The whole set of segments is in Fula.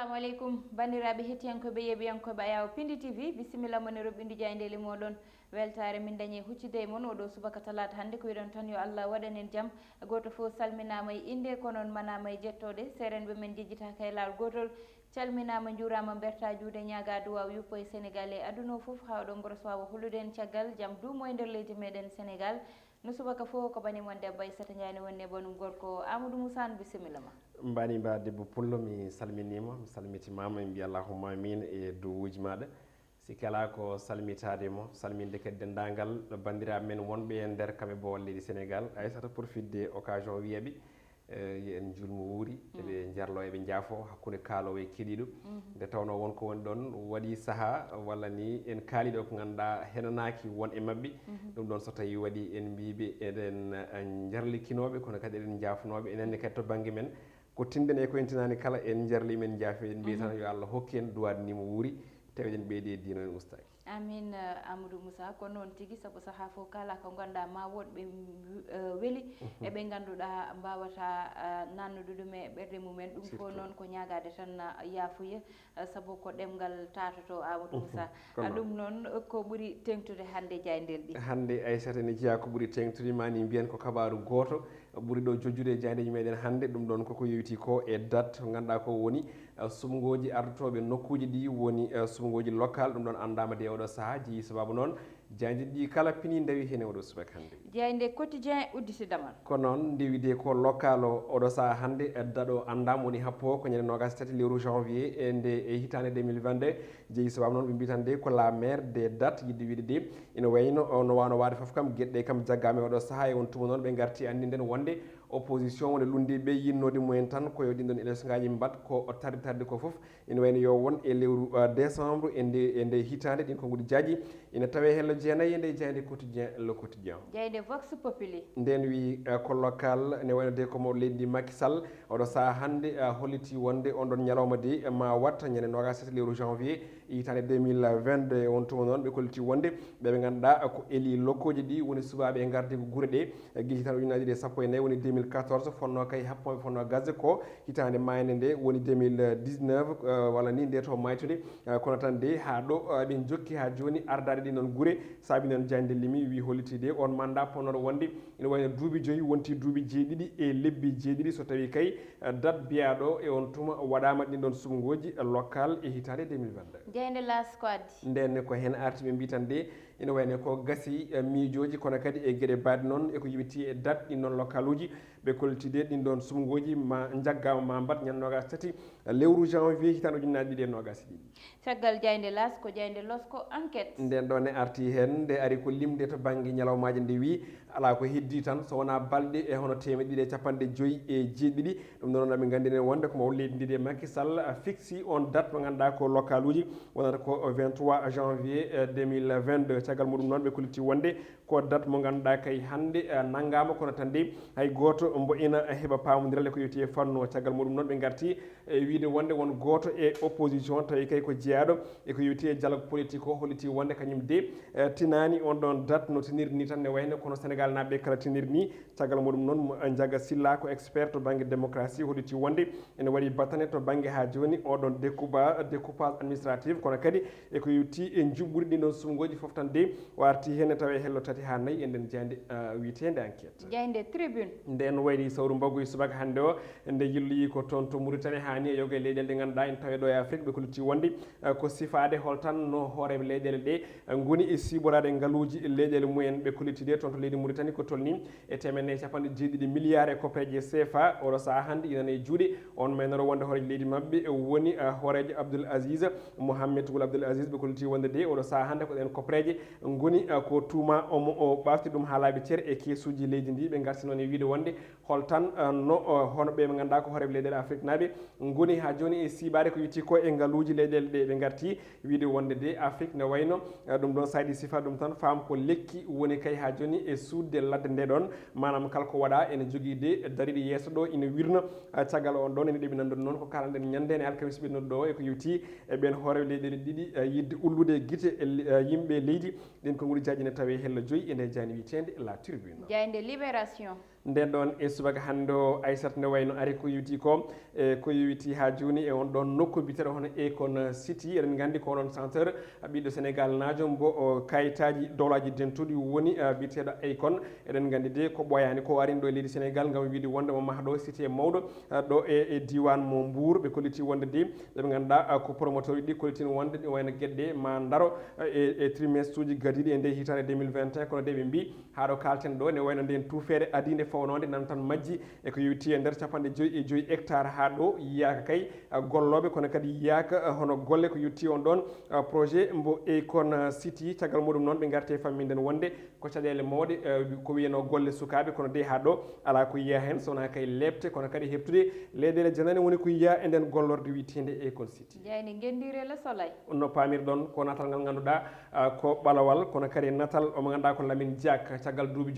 assalamu aleykum bandiraɓe hettiyankoɓe yeeɓiyankoɓe ayaw pindi tv bisimilla moni roɓɓindi jayndeli moɗon weltare min dañi huccide e moon oɗo subaka talata hannde ko wiɗon tan yo allah waɗanen jaam goto foof salminama e inde ko noon manama e jettode serenɓe men jejjitaka e lawol gotol calminama juurama berta juuɗe ñaaga duwaw yuppo e sénégal e aduna o foof ha oɗon goro so wawa hollude en caggal jaam duumo e nder leydi meɗen sénégal no subaka fof ko banimon debbo Aissata Ndiaye wonne bonum gorko Amadou Moussa bisimilla ma mbani mba debbo pullo mi salminima mi salmitimama mi mbiya allahumma amin e dowuji maɗa sikki ala ko salmitademo salminde kadi dendagal bandiraɓe men wonɓe e nder kamɓe bowal leydi sénégal Aissata profitde occasion wiyaɓe en julmo wuuri eɓe jarlo eɓe jaafo hakkude kaalowo e keɗiɗo nde tawno wonko woni ɗon waɗi saaha walla ni en kaaliɗo ko ganduɗa henanaki won e mabɓe ɗum ɗon so tawi waɗi en mbiɓe eɗen jarlikinoɓe kono kadi eɗen jaafunoɓe enenne kadi to banggue men ko tinden e ko entinani kala en jarli men jaafi en mbiya tan yo Allah hokki en duwadenimo wuuri tawi eɗen ɓeydi e dino en ustaki amin Amadou Moussa ko noon tigui saabu saaha fof kala ko ganduɗa ma woɗɓe weeli eɓe ganduɗa mbawata nannude ɗum e ɓerde mumen ɗum fof noon ko ñagade tan yaafuya saabu ko ɗemgal tatoto Amadou Moussa ɗum noon ko ɓuuri tengtude hande jayndel ɗi hande Aissata ne jeeya ko ɓuuri tengtude mani mbiyen ko kabaru goto ɓuuri ɗo jojjude e jaydeji meɗen hande ɗum ɗon koko yewti ko e date ko ganduɗa ko woni sumgoji ardutoɓe nokkuji ɗi woni sumgoji local ɗum ɗon andama de oɗo saaha jeeyi sababu noon jayde ɗi kala pini ndewi hen oɗo subaka hande jeyde quotidien udditidamal ko noon ndewide ko local o oɗo saaha hande daɗo andama woni happo ko ñande nogas tati lewru janvier e nde e hitande 2022 jeeyi sababu noon ɓe mbi tan de ko la maire des dates yidde wiide de ina wayno no wano wade foof kam gueɗɗe kam jaggama e oɗo saaha e on tuma noon ɓe garti andinden wonde opposition wonde lundiɓe yinnode mumen tan koyo ɗin ɗon élection ngaji mbat ko tarde ko foof ina wayno yo won e lewru décembre e nde hitande ɗin ko guɗi jaaji ina tawe hello jeenayyi nde jayde quotidien le quotidien jayde vox populi nden wi ko local ne wayno de komo leydi Macky Sall oɗo saaha hande holliti wonde on ɗon ñalawma de ma watta ñande nogas lewru janvier hitande 2022 on tuma noon ɓe kolliti wonde ɓeɓe ganduɗa ko éli lokkoji ɗi woni subaɓe e garde ko guure ɗe guili tan ujunaji ɗe sappo e nayyi woni 2014 fonno kay happoɓe fonno gazde ko hitande mayde nde woni 2019 walla ni nde to maytude kono tan de ha ɗo ɓen jokki ha joni ardade ɗi noon guure saabi noon jayde limi wi holliti de on mandat ponnoɗo wonde ina wayno duuɓi joyyi wonti duuɓi jeeɗiɗi e lebbi jeeɗiɗi so tawi kay date biyaɗo e on tuma waɗama ɗin ɗon sumgoji local e hitande 2022 jeyde la squad ndenne ko hen arti ɓe mbi tan de ina wayno ko gasi miijoji kono kadi e gueɗe baɗe noon eko yiɓiti e date ɗin noon local uji ɓe koltide ɗin ɗon sumgoji ma jaggama ma mbat ñande nogas tati lewru janvier hitande ujunnaje ɗiɗi e nogas ɗiɗi caggal jayde las ko jayde losko enquête nden ɗon ne arti hen nde ari ko limde to banggue ñalawmaji nde wi ala ko heddi tan so wona balɗe e hono temedde ɗiɗi e capanɗe joyyi e jeeɗiɗi ɗum ɗon amin gandine wonde ko maw leydi ndi de Macky Sall fixi on date mo ganduɗa ko local uji wonata ko 23 janvier 2022 caggal muɗum noon ɓe koliti wonde ko date mo ganduɗa kay hande nanggama kono tan de hay goto mbo ina heeɓa pamodirale ko yewti e fanno caggal muɗum noon ɓe garti e wiide wonde won goto e opposition tawi kay ko jeeyaɗo eko yewti e dialogue politique o holliti wonde kañum de tinani on ɗon date no tinirni ni tan ne wayno kono Sénégal naɓe kala tinir ni caggal muɗum noon Ndiaga Sylla ko expert to banggue démocratie holliti wonde ene waɗi battane to banggue ha joni oɗon découpage administratif kono kadi eko yewti e juɓɓude ɗin ɗon sumgoji foof tan de o arti hen tawa hello tati ha nayyi e nden jeyde witede enquête jeyde tribune nden wayri sawru mbaggu e subaka hande o nde yilloyi ko toon to Mauritanie hani e yoga e leyɗele ɗe ganduɗa en tawe ɗo e Afrique ɓe kolliti wonde ko sifade holtan no hooreɓe leyɗele ɗe goni e siborade ngaaluji leyɗele mumen ɓe kolliti de toon to leydi Mauritanie ko tolni e temedde capanɗe jeeɗiɗi milliards e koppeje CFA oɗo saaha hande inane e juuɗe on maynoro wonde hooreji leydi mabɓe woni hoorejo Abdoul Aziz Mohamed Ould Abdoul Aziz ɓe kolliti wonde de oɗo saaha hande ko ɗen koppeje goni ko tuma omo o ɓafti ɗum ha laaɓi ceer e keesuji leydi ndi ɓe garti noon e wiide wonde holtan no hono ɓe ɓe ganduɗa ko hooreɓe leyɗele Afrique naɓe goni ha joni e siɓade ko yetti ko e ngaaluji leyɗele ɗe ɓe garti wiide wonde de Afrique ne wayno ɗum ɗon saydi sifa ɗum tan faam ko lekki woni kay ha joni e sudde ladde nde ɗon manam kala ko waɗa ene jogui de dariɗo yesso ɗo ina wirna caggal on ɗon ene ɗeɓi nanɗon noon ko kalanɗen ñande ne alkamisa ɓennuɗo ɗo eko yewti e ɓen hooreɓe leyɗele ɗiɗi yidde ullude guite yimɓe leydi ɗin ko guuri jaji ne tawe hello joyyi e nde jani witede la tribune jayde libération nden ɗon e subaka hannde o Aissata nde wayno ari ko yewti ko ko yewti ha joni e on ɗon nokku biteɗo hono Econ City eɗen gandi ko onon centre ɓiɗɗo Sénégal najo mbo kayitaji dowlaji dentuɗi woni biteɗo Econ eɗen gandi de ko ɓoyani ko arini ɗo e leydi Sénégal gam wiide wonde mo maha ɗo cité mawɗo ɗo e diwan mo Mbour ɓe kolliti wonde de ɓe ganduɗa ko promoteur ɗi kollitino wonde ɗi wayno gueɗɗe ma daro e trimestre uji gadiɗi e nde hitande 2021 kono de ɓe mbi haɗo kalten ɗo ne wayno nden tufere adide fawnode nan tan majji e ko yewti e nder 55 hectare ha ɗo yiyaka kay golloɓe kono kadi yiyaka hono golle ko yetti on ɗon projet mbo Econ City caggal muɗum noon ɓe garte famminden wonde ko caɗele mawɗe ko wiyeno golle sukaɓe kono de ha ɗo ala ko yiya hen sowona kay lebte kono kadi heptude leyɗele janane woni ko yiya e nden gollorde witende Econ City jeyni gendire solay no pamirɗon ko natal ngal ganduɗa ko ɓalawal kono kadi natal omo ganduɗa ko Lamine Diack caggal duuɓi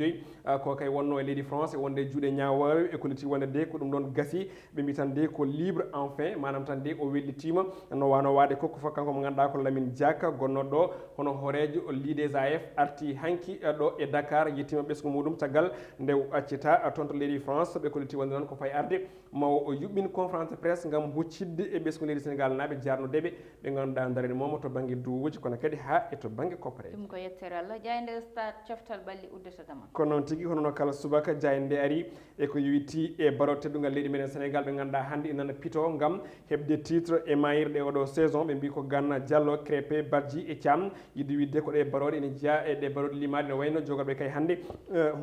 5 ko kay wonno e leydi France wonde juuɗe ñawawi e koliti wonde de ko ɗum ɗon gasi ɓe mbi tan de ko libre enfin manam tan de o wellitima no wano wade kokko fof kanko mo ganduɗa ko Lamine Diack gonnoɗo ɗo hono horejo Lides AF arti hanki ɗo e Dakar yettima ɓesgu muɗum caggal nde accita toon to leydi France ɓe koliti wonde noon ko fay arde mawo yuɓɓin conférence de presse gam huccidde e ɓesgu leydi Sénégal naɓe jarnodeɓe ɓe ganduɗa darade momo to banggue duwuji kono kadi ha e to banggue koppareje ɗum ko yettere Allah jayde stade coftal balli uddetadama kono noon tigui hono kala subaka jayde ari e ko yewiti e baro teddugal leydi meɗen Sénégal ɓe ganduɗa hannde inana pito gam heɓde titre e mayirɗe oɗo saison ɓe mbi ko Gana Diallo Krépin Badji e Thiam yiɗi widde ko ɗe baroɗe ene jeeya e ɗe baroɗe limaɗe ne wayno jogoɓe kay hannde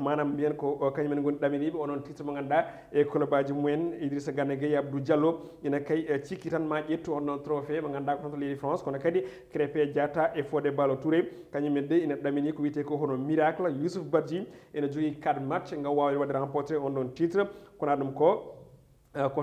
manam mbiyen ko kañumen goni ɗaminiɓe onon titre mo ganduɗa e club aji mumen Idrissa Gana Gueye Abdou Diallo ina kay cikki tan ma ƴettu on ɗon trophée mo ganduɗa ko ton to leydi France kono kadi Krépin Diatta e Fodé Ballo Touré kañumen de ina ɗamini ko wiyete ko hono miracle Youssouf Badji ene jogui 4 match ngam wawi wadde remporté on ɗon titre kono ɗum ko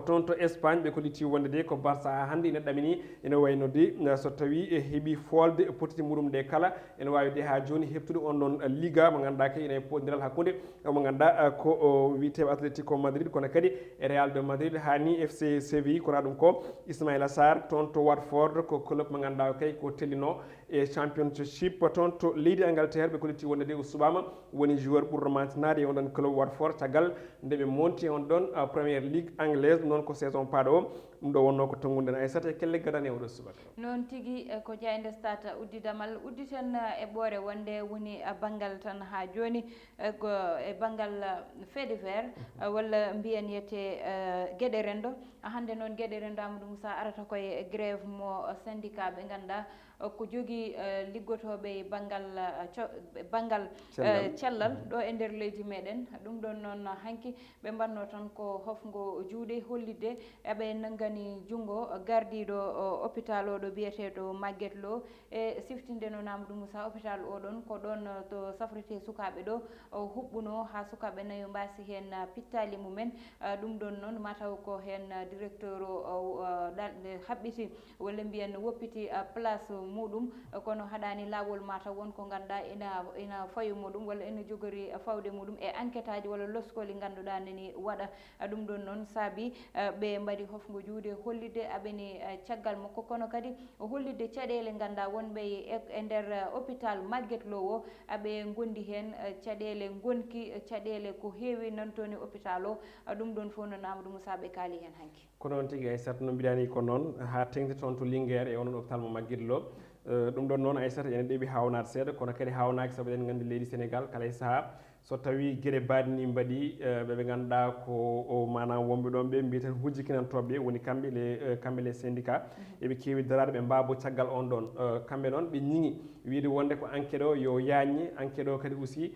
toon to Espagne ɓe kolliti wonde de ko Barça ha hannde ina ɗamini ene wayno de so tawi heeɓi folde potiti muɗum ɗe kala ene wawi de ha joni heptude on ɗon Liga mo ganduɗa kay ene poddiral hakkude mo ganduɗa ko witeɓe Atlético Madrid kono kadi e Real de Madrid hani FC Séville kono ɗum ko Ismaïla Sarr toon to Watford ko club mo ganduɗa kay ko tellino e championship toon to leydi Angleterre ɓe kolliti wonde de o subama woni joueur ɓurɗo mantinade e on ɗon club Watford caggal nde ɓe monti on ɗon Premier League anglaise noon ko saison paaɗo o ɗum ɗo wonno ko tongude Aissata e kelle gadane oɗo subaka noon tigui ko jayde stade uddidamal udditen e ɓoore wonde woni banggal tan ha joni ko e banggal fait divers walla mbiyen yette gueɗe rendo hande noon gueɗe rendo Amadou Moussa arata koye grève mo syndicat ɓe ganduɗa ko jogui liggotoɓe banggal cellal ɗo e nder leydi meɗen ɗum ɗon noon hanki ɓe mbanno tan ko hofgo juuɗe hollidde eɓe nanggani junggo gardiɗo hôpital oɗo biyeteɗo Maguette Lo e siftinde noon Amadou Moussa hôpital oɗon ko ɗon to safrete sukaɓe ɗo huɓɓuno ha sukaɓe nayo mbasi hen pittali mumen ɗum ɗon noon mataw ko hen directeur o haɓɓiti walla mbiyen woppiti place muɗum kono haɗani lawol mataw wonko ganduɗa ina fayo muɗum walla ina jogori fawde muɗum e enquête aji walla loskoli ganduɗa nani waɗa ɗum ɗon noon saabi ɓe mbaɗi hofgo juuɗe hollidde aɓeni caggal makko kono kadi hollidde caɗele ganduɗa wonɓe e nder hôpital Maguette Lo o aɓe gondi hen caɗele gonki caɗele ko heewi nantoni hôpital o ɗum ɗon fof noon Amadou Moussa ɓe kaali hen hanki ko noon tigui Aissata no mbiɗani ko noon ha tengti toon to Linguére e onon hôpital mo Maguette Lo ɗum ɗon noon Aissata ene ɗeɓi hawnade seeɗa kono kadi hawnaki saabu eɗen gandi leydi Sénégal kala e saaha so tawi gueɗe baɗini mbaɗi ɓeɓe ganduɗa ko manam wonɓe ɗon ɓe mbiyen hujjikinantoɓe woni kamɓe les syndicat eɓe kewi darade ɓe mbabo caggal on ɗon kamɓe noon ɓe ñiŋi wiide wonde ko enquête o yo yañi enquête o kadi aussi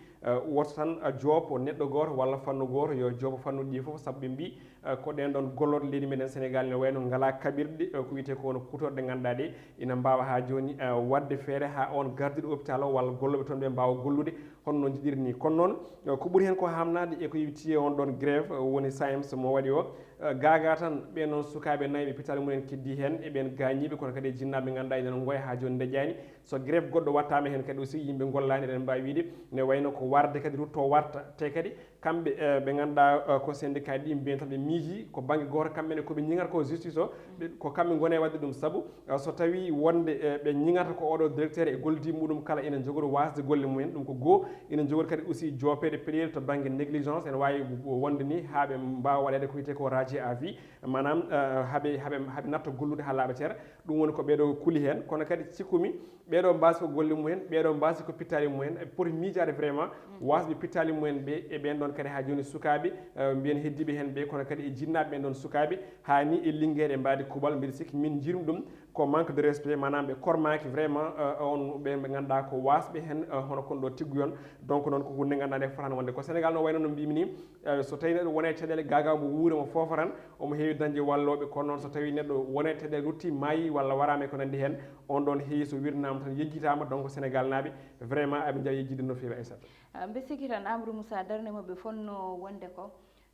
woto tan joopo neɗɗo goto walla fannu goto yo joopo fannuɗi ɗi foof saabu ɓe mbi ko ɗen ɗon gollorɗe leydi meɗen Sénégal ne wayno ngala kaɓirɗe ko wiyete ko wono kutorɗe ganduɗa ɗe ina mbawa ha joni wadde feere ha on gardiɗo hôpital o walla golloɓe toon ɓe mbawa gollude honno jiɗiri ni kono noon ko ɓuuri hen ko hamnade eko yewti on ɗon grève woni SAEMS mo waɗi o gaga tan ɓe noon sukaɓe nayyi ɓe pitali mumen keddi hen eɓen gañiɓe kono kadi jinnaɓe ganduɗa enen goya ha joni dejani so grève goɗɗo wattama hen kadi aussi yimɓe gollani eɗen mbawi wiide ne wayno ko warde kadi rutto warta te kadi kamɓe ɓe ganduɗa ko syndicat ɗi mbiyen tan ɓe miiji ko banggue goto kamɓene koɓe ñigata ko justice o ko kamɓe gone wadde ɗum saabu so tawi wonde ɓe ñigata ko oɗo directeur e goldiɓe muɗum kala ina jogoɗo wasde golle mumen ɗum ko goho ina jogoɗo kadi aussi jopede peɗel to banggue négligence ene wawi wonde ni haaɓe mbawa waɗede ko wiyete ko radié à vie manam haaɓe natta gollude ha laaɓa teera ɗum woni ko ɓeɗo kuuli hen kono kadi cikkumi ɓeɗo mbasi ko golle mumen ɓeɗo mbasi ko pittali mumen poti miijade vraiment wasɓe pittali mumen ɓe e ɓen ɗon kadi ha joni sukaɓe mbiyen heddiɓe hen ɓe kono kadi e jinnaɓe ɓen ɗon sukaɓe hani e linguere mbadi kuuɓal mbiɗa sikki min jirum ɗum ko manque de respect manam ɓe kormaki vraiment on ɓe ganduɗa ko wasɓe hen hono kon ɗo tigguyon donc noon ko hunde ganduɗa nde fotani wonde ko Sénégal no wayno no mbimi ni so tawi neɗɗo wone caɗele gaga mo wuuri mo foforan omo heewi dañde walloɓe kono noon so tawi neɗɗo wone caɗele rutti maayi walla warama ko nandi hen on ɗon heewi so wirnama tan yejjitama donc Sénégal naaɓe vraiment aɓe jawi yejjide no fewi Aissata mbe sikki tan Amadou Moussa darde moɓe fonno wonde ko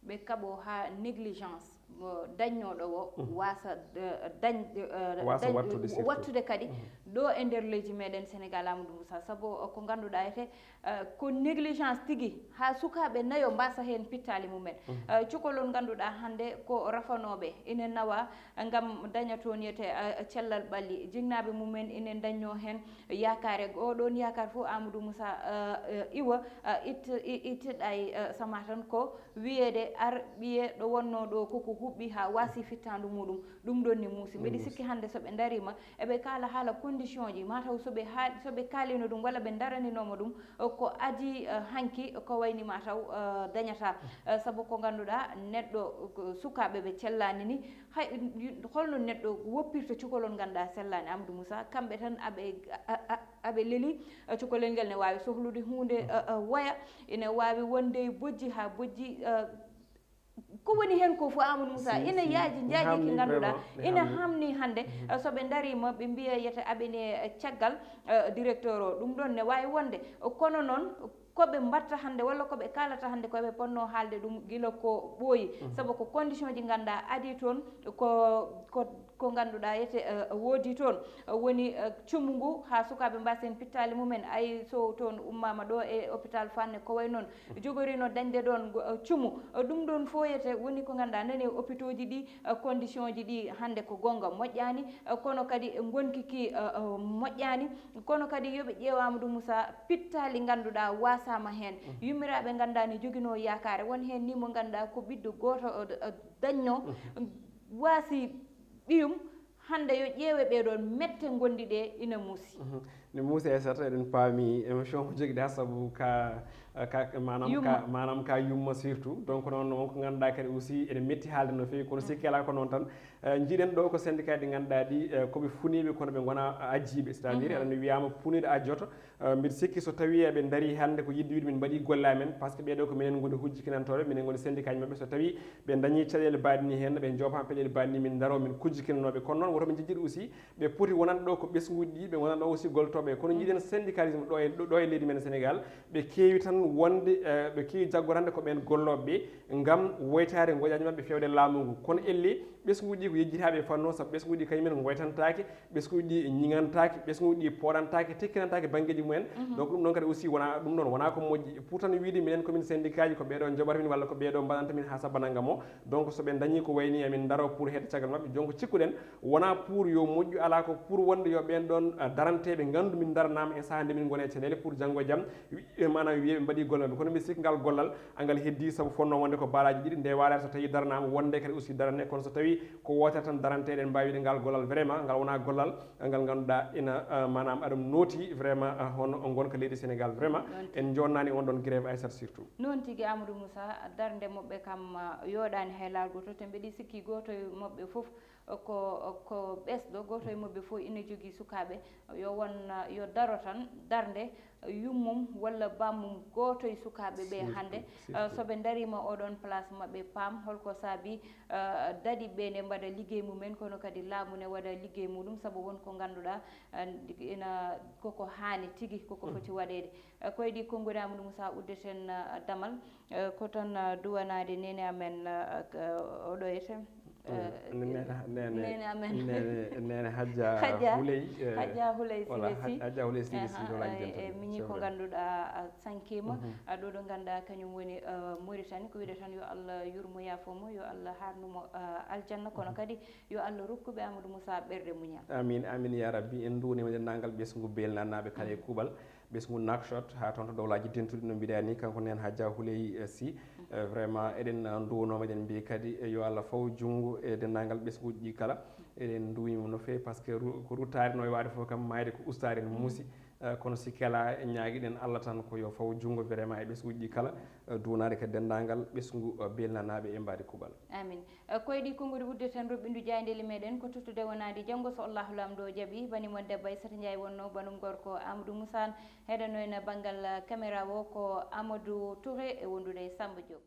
ɓe kaaɓo ha négligence dañnoɗo o wasa wattude kadi ɗo e nder leydi meɗen Sénégal Amadou Moussa saabu ko ganduɗa ete ko négligence tigui ha sukaɓe nayo mbasa hen pittali mumen cukalol ganduɗa hande ko rafanoɓe ina nawa gam daña toon yiyete cellal ɓalli jinnaɓe mumen ina dañno hen yakare oɗon yakar fo Amadou Moussa iwa itteɗa e sama tan ko wiyede ar ɓiye ɗo wonno ɗo koko huɓɓi ha wasi fittandu muɗum ɗum ɗon ni muusi mbeɗi sikki hande soɓe darima eɓe kala haala condition ji mataw soɓe kalino ɗum walla ɓe daraninomo ɗum ko adi hanki ko wayni mataw dañata saabu ko ganduɗa neɗɗo sukaɓe ɓe cellani ni hay holno neɗɗo woppirta cukalol ganduɗa sellani Amadou Moussa kamɓe tan aɓe leeli cukalel ngel ne wawi sohlude hunde waya ene wawi wonde bojji ha bojji ko woni hen ko fo Amadou Moussa ina yaaji jaajiki ganduɗa ina hamni hande soɓe darima ɓe mbiya yete aɓene caggal directeur o ɗum ɗon ne wawi wonde kono noon koɓe mbatta hande walla koɓe kalata hande koɓe ponno haalde ɗum guila ko ɓooyi saabu ko condition ji ganduɗa adi toon ko ganduɗa yete woodi toon woni cumu ngu ha sukaɓe mbasen pittali mumen ayi so toon ummama ɗo e hôpital Fann ko way noon jogorino dañde ɗon cumu ɗum ɗon fo yete woni ko ganduɗa nani hôpitaux ji ɗi condition ji ɗi hande ko gonga moƴƴani kono kadi gonkiki moƴƴani kono kadi yoɓe ƴeewa Amadou Moussa pittali ganduɗa wasama hen yummiraɓe ganduɗa ni joguino yakare won hen ni mo ganduɗa ko ɓiɗɗo goto dañno waasi ɓiyum hande yo ƴeewe ɓeɗon mette gondi ɗe ina muusi ne muusi Aissata eɗen paami émission mo joguiɗa saabu ka manam ka yumma surtout donc noon wonko ganduɗa kadi aussi ene metti haalde no fewi kono sikki ala ko noon tan jiiɗen ɗo ko syndicat ɗi ganduɗa ɗi koɓe funiɓe kono ɓe gona ajjiɓe c'est à dire aɗa wiyama punide ajjoto mbiɗa sikki so tawi eɓe daari hande ko yidde wiide min mbaɗi golle amen par ce que ɓeɗo ko minen goni hujjikinantoɓe minen goni syndicat ji mabɓe so tawi ɓe dañi caɗele baɗini hen ɓe jopama peɗele baɗini min daro min kujjikinanoɓe kono noon wotoɓe jejjiɗi aussi ɓe poti wonande ɗo ko ɓesguji ɗi ɓe wonande ɗo aussi goltoɓe kono jiiɗen syndicalisme ɗo e leydi men Sénégal ɓe keewi tan wonde ɓe keewi jaggorande ko ɓen golloɓe gam woytare goƴaji mabɓe fewde laamu ngu kono elli ɓesguji ɗi ko yejjitaɓe fanno saabu ɓesguji ɗi kañumen goytantake ɓesguji ɗi ñigantake ɓesguji ɗi poɗantake tekkinantake banggueji mumen donc ɗum ɗon kadi aussi wona ɗum ɗon wona ko moƴƴi pour tan wiide minen komin syndicat ji ko ɓeɗo joɓata min walla ko ɓeɗo mbaɗanta min ha sabanagam o donc soɓe dañi ko wayni amin daro pour hedde caggal mabɓe donc cikkuɗen wona pour yo moƴƴu ala ko pour wonde yo ɓen ɗon daranteɓe gandu min daranama e sahande min gone caɗele pour janggo e jaam manam wiyeɓe mbaɗi golle mabɓe kono mbi sikki ngal gollal angal heddi saabu fonno wonde ko baalaji ɗiɗi nde walata so tawi daranama wonde kadi aussi darane kono so tawi ko wotere tan daranteɗen mbawi wiide ngal gollal vraiment ngal wona gollal ngal ganduɗa ina manam aɗum nooti vraiment hono gonka leydi Sénégal vraiment en jonnani on ɗon grève Aissata surtout noon tigui Amadou Moussa darde moɓɓe kam yoɗani hay laal goto te mbeɗi sikki goto moɓɓe foof ko ɓesɗo goto e mabɓe fof ina jogui sukaɓe yo won yo daro tan darde yummum walla bammum goto e sukaɓe ɓe hande soɓe darima oɗon place mabɓe paam holko saabi daɗi ɓe nde mbaɗa liggey mumen kono kadi laamu ne waɗa liggey muɗum saabu wonko ganduɗa ina koko hani tigui koko foti waɗede ko yiɗi konngudi Amadou Moussa uddeten damal ko tan duwanade nene amen oɗo ete nene amen nene Hadja Houleye Sili miñi ko ganduɗa sankima ɗo ɗo ganduɗa kañum woni Mauritanie ko wiide tan yo Allah yurmo yafomo yo Allah harnumo aljanna kono kadi yo Allah rokkuɓe Amadou Moussa ɓerde muñal amin amin ya rabbi en duwnima dendagal ɓesgu belnanaɓe kala e kuuɓal ɓesgu Nouakchott ha toon to dowlaji dentuɗi no mbiɗa ni kanko nen Hadja Houleye Sy vraiment eɗen duwonoma eɗen mbi kadi yo Allah faw junggo e dendagal ɓesguji ɗi kala eɗen duwima no fewi par ce que ko ruttare no wade fof kam mayde ko ustare no muusi kono si kala ñaguiɗen Allah tan ko yo faw junggo vraiment e ɓesguji ɗi kala duwnade kadi dendagal ɓesgu belnanaɓe e mbadi kuuɓal amin koyɗi konngudi wudde tan roɓɓindu jayndeli meɗen ko tottude wonade janggo so Allahu lamɗo jaaɓi banimon debbo Aissata Ndiaye wonno banum gorko Amadou Moussa heɗano en banggal caméra o ko Amadou Touré e wondude Samba Diop